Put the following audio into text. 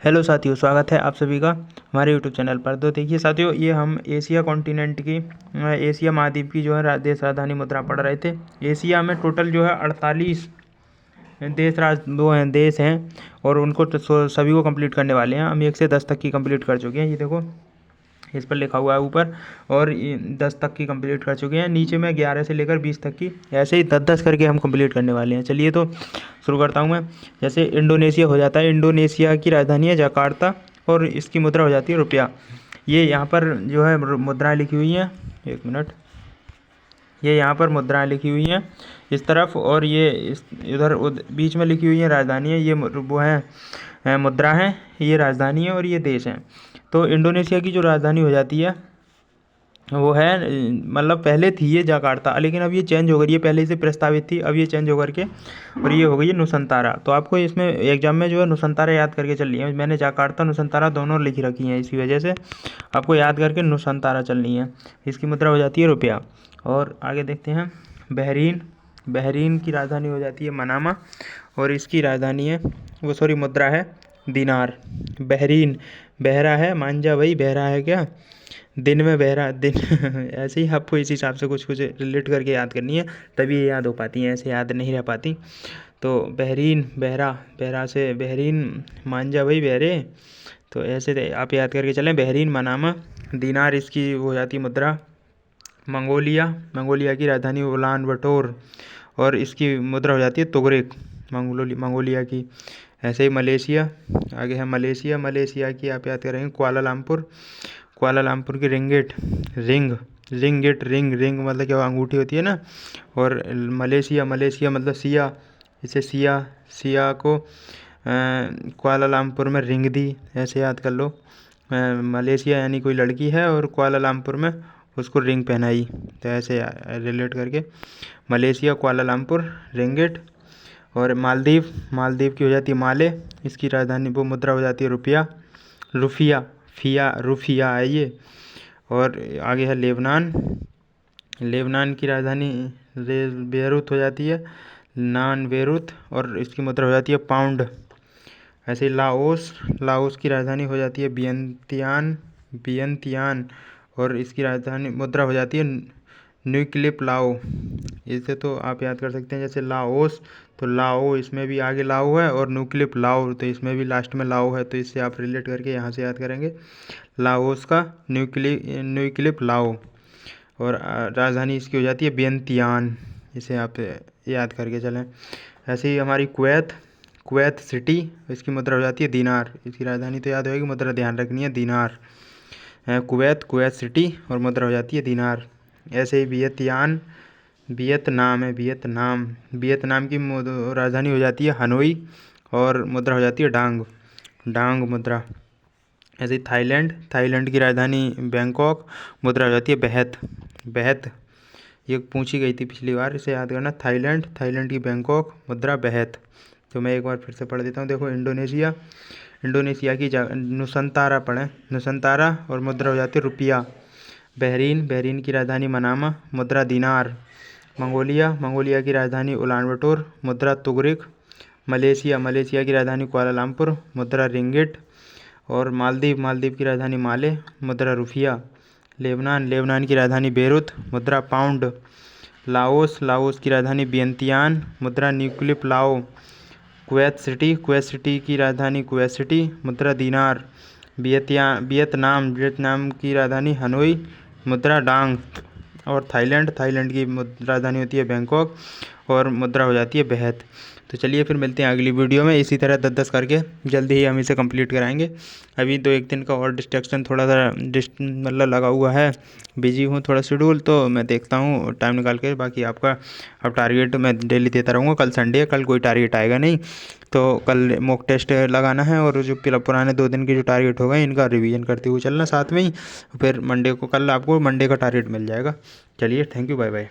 Hello साथियों, स्वागत है आप सभी का हमारे यूट्यूब चैनल पर। तो देखिए साथियों, ये हम एशिया कॉन्टिनेंट की एशिया महाद्वीप की जो है देश राजधानी मुद्रा पढ़ रहे थे। एशिया में टोटल जो है 48 देश हैं और उनको सभी को कंप्लीट करने वाले हैं। हम 1 से 10 तक की कंप्लीट कर चुके हैं। ये देखो इस पर लिखा हुआ है ऊपर, और 10 तक की कंप्लीट कर चुके हैं। नीचे में 11 से लेकर 20 तक की, ऐसे ही 10-10 करके हम कंप्लीट करने वाले हैं। चलिए तो शुरू करता हूँ मैं। जैसे इंडोनेशिया हो जाता है, इंडोनेशिया की राजधानी है जकार्ता और इसकी मुद्रा हो जाती है रुपया। ये यहाँ पर जो है मुद्राएं लिखी हुई हैं, 1 मिनट, ये यहाँ पर मुद्राएं लिखी हुई हैं इस तरफ, और ये इधर बीच में लिखी हुई हैं राजधानी है। ये वो है मुद्रा है, ये राजधानी है और ये देश है। तो इंडोनेशिया की जो राजधानी हो जाती है वो है, मतलब पहले थी ये जकार्ता, लेकिन अब ये चेंज हो गई। ये पहले से प्रस्तावित थी, अब ये चेंज होकर के और ये हो गई है नुसंतारा। तो आपको इसमें एग्जाम में जो है नुसंतारा याद करके चलनी है। मैंने जकार्ता नुसंतारा दोनों लिख रखी हैं, इसी वजह से आपको याद करके नुसंतारा चलनी है। इसकी मुद्रा हो जाती है रुपया। और आगे देखते हैं बहरीन। बहरीन की राजधानी हो जाती है मनामा और इसकी राजधानी है वो सॉरी मुद्रा है दिनार। बहरीन बहरा है, मांझा भाई बहरा है क्या, दिन में बहरा दिन ऐसे ही आपको इस हिसाब से कुछ कुछ रिलेट करके याद करनी है, तभी ये याद हो पाती हैं, ऐसे याद नहीं रह पाती। तो बहरीन बहरा, बहरा से बहरीन, मांझा भाई बहरे, तो ऐसे आप याद करके चलें। बहरीन मनामा, दिनार इसकी हो जाती है मुद्रा। मंगोलिया, मंगोलिया की राजधानी उलान बटोर और इसकी मुद्रा हो जाती है तुगरिक, मंगोलिया की। ऐसे ही मलेशिया, आगे है मलेशिया। मलेशिया की आप याद करेंगे कुआलालंपुर, कुआलालंपुर की रिंगिट, रिंगिट, रिंग मतलब क्या, अंगूठी होती है ना। और मलेशिया, मलेशिया मतलब सिया, इसे सिया, सिया को कुआलालंपुर में रिंग दी, ऐसे याद कर लो। मलेशिया यानी कोई लड़की है और कुआलालंपुर में उसको रिंग पहनाई, तो ऐसे रिलेट करके मलेशिया, कुआलालंपुर, रिंगिट। और मालदीव, मालदीव की हो जाती है माले, इसकी राजधानी वो मुद्रा हो जाती है रुपया, रुफिया, रुफिया है ये। और आगे है लेबनान। लेबनान की राजधानी बेरूत हो जाती है, बेरूत, और इसकी मुद्रा हो जाती है पाउंड। ऐसे ही लाओस, लाओस की राजधानी हो जाती है वियंतियान और इसकी राजधानी मुद्रा हो जाती है न्यूक्लिप लाओ। इसे तो आप याद कर सकते हैं, जैसे लाओस तो लाओ, इसमें भी आगे लाओ है, और न्यूक्लिप लाओ तो इसमें भी लास्ट में लाओ है, तो इससे आप रिलेट करके यहाँ से याद करेंगे लाओस का न्यूक्लिप लाओ। और राजधानी इसकी हो जाती है वियंतियान, इसे आप याद करके चलें। ऐसे ही हमारी कुवैत, कुवैत सिटी, इसकी मुद्रा हो जाती है दीनार, इसकी राजधानी तो याद होगी, मुद्रा ध्यान रखनी है दीनार। कुवैत, कुवैत सिटी और मुद्रा हो जाती है दीनार। ऐसे ही वियतनाम है, वियतनाम, वियतनाम की राजधानी हो जाती है हनोई और मुद्रा हो जाती है डांग, डांग मुद्रा। ऐसे ही थाईलैंड, थाईलैंड की राजधानी बैंकॉक, मुद्रा हो जाती है बेहत, बेहत, ये पूछी गई थी पिछली बार, इसे याद करना। थाईलैंड, थाईलैंड की बैंकॉक, मुद्रा बेहत। तो मैं एक बार फिर से पढ़ देता हूँ। देखो इंडोनेशिया, इंडोनेशिया की नुसंतारा पढ़ें, नुसंतारा और मुद्रा हो जाती है रुपया। बहरीन, बहरीन की राजधानी मनामा, मुद्रा दिनार। मंगोलिया, मंगोलिया की राजधानी उलानबटोर, मुद्रा तुगरिक। मलेशिया, मलेशिया की राजधानी कुआलालंपुर, मुद्रा रिंगिट। और मालदीव, मालदीव की राजधानी माले, मुद्रा रुफिया। लेबनान, लेबनान की राजधानी बेरूत, मुद्रा पाउंड। लाओस, लाओस की राजधानी वियंतियान, मुद्रा न्यूक्लिप लाओ। कुवैत सिटी, कुवैत सिटी की राजधानी कुवैत सिटी, मुद्रा दीनार। वियतनाम, वियतनाम की राजधानी हनोई, मुद्रा डांग। और थाईलैंड, थाईलैंड की राजधानी होती है बैंकॉक और मुद्रा हो जाती है बेहत। तो चलिए फिर मिलते हैं अगली वीडियो में, इसी तरह 10-10 करके जल्दी ही हम इसे कंप्लीट कराएंगे। अभी तो 1 दिन का और डिस्ट्रैक्शन थोड़ा सा मतलब लगा हुआ है, बिजी हूँ थोड़ा शेड्यूल, तो मैं देखता हूँ टाइम निकाल के। बाकी आपका अब टारगेट मैं डेली देता रहूँगा। कल संडे है, कल कोई टारगेट आएगा नहीं, तो कल मॉक टेस्ट लगाना है और जो पुराने 2 दिन के जो टारगेट हो गए इनका रिवीजन करते हुए चलना साथ में ही। फिर मंडे को, कल आपको मंडे का टारगेट मिल जाएगा। चलिए, थैंक यू, बाय बाय।